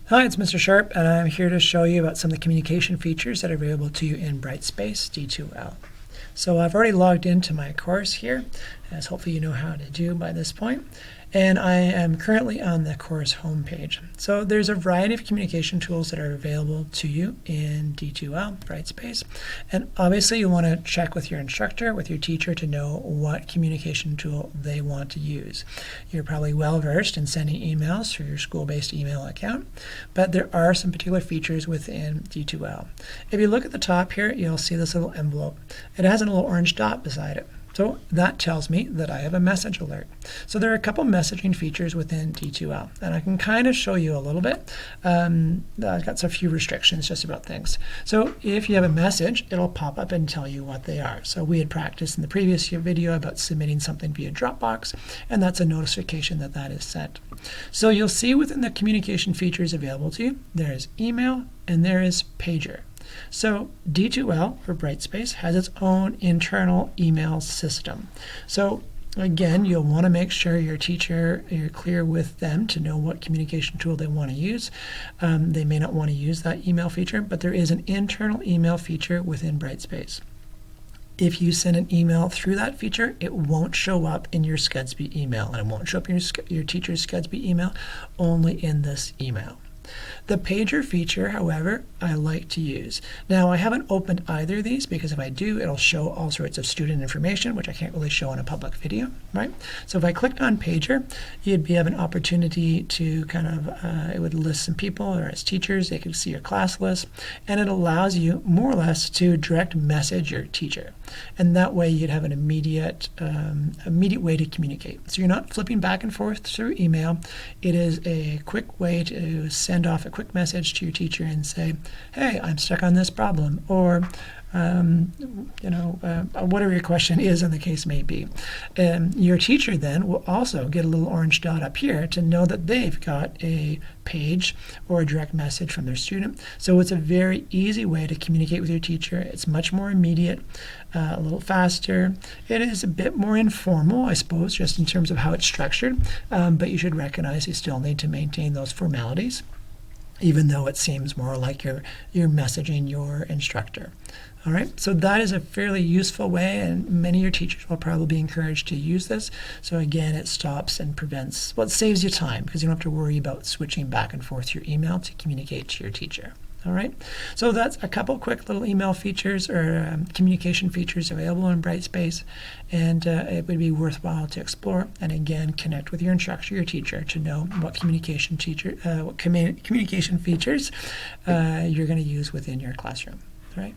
Hi, it's Mr. Sharp, and I'm here to show you about some of the communication features that are available to you in Brightspace D2L. So I've already logged into my course here, as hopefully you know how to do by this point. And I am currently on the course homepage. So there's a variety of communication tools that are available to you in D2L, Brightspace. And obviously you want to check with your instructor, with your teacher, to know what communication tool they want to use. You're probably well versed in sending emails through your school-based email account, but there are some particular features within D2L. If you look at the top here, you'll see this little envelope. It has a little orange dot beside it. So that tells me that I have a message alert. So there are a couple messaging features within D2L, and I can kind of show you a little bit. I've got a few restrictions just about things. So if you have a message, it'll pop up and tell you what they are. So we had practiced in the previous video about submitting something via Dropbox, and that's a notification that that is sent. So you'll see within the communication features available to you, there is email and there is pager. So D2L for Brightspace has its own internal email system. So again, you'll want to make sure your teacher, you're clear with them to know what communication tool they want to use. They may not want to use that email feature, but there is an internal email feature within Brightspace. If you send an email through that feature, it won't show up in your Scudsby email, and it won't show up in your teacher's Scudsby email, only in this email. The pager feature, however, I like to use. Now, I haven't opened either of these because if I do, it'll show all sorts of student information, which I can't really show in a public video, right? So if I clicked on pager, you'd have an opportunity to kind of, it would list some people, or as teachers, they could see your class list, and it allows you more or less to direct message your teacher. And that way you'd have an immediate way to communicate. So you're not flipping back and forth through email. It is a quick way to send off a quick message to your teacher and say, hey, I'm stuck on this problem, or whatever your question is in the case may be. Your teacher then will also get a little orange dot up here to know that they've got a page or a direct message from their student. So it's a very easy way to communicate with your teacher. It's much more immediate, a little faster. It is a bit more informal, I suppose, just in terms of how it's structured, but you should recognize you still need to maintain those formalities, even though it seems more like you're messaging your instructor. All right, so that is a fairly useful way, and many of your teachers will probably be encouraged to use this. So again, it stops and prevents, well, it saves you time because you don't have to worry about switching back and forth your email to communicate to your teacher. All right, so that's a couple quick little email features or communication features available in Brightspace, and it would be worthwhile to explore. And again, connect with your instructor, your teacher, to know what communication features you're going to use within your classroom. All right.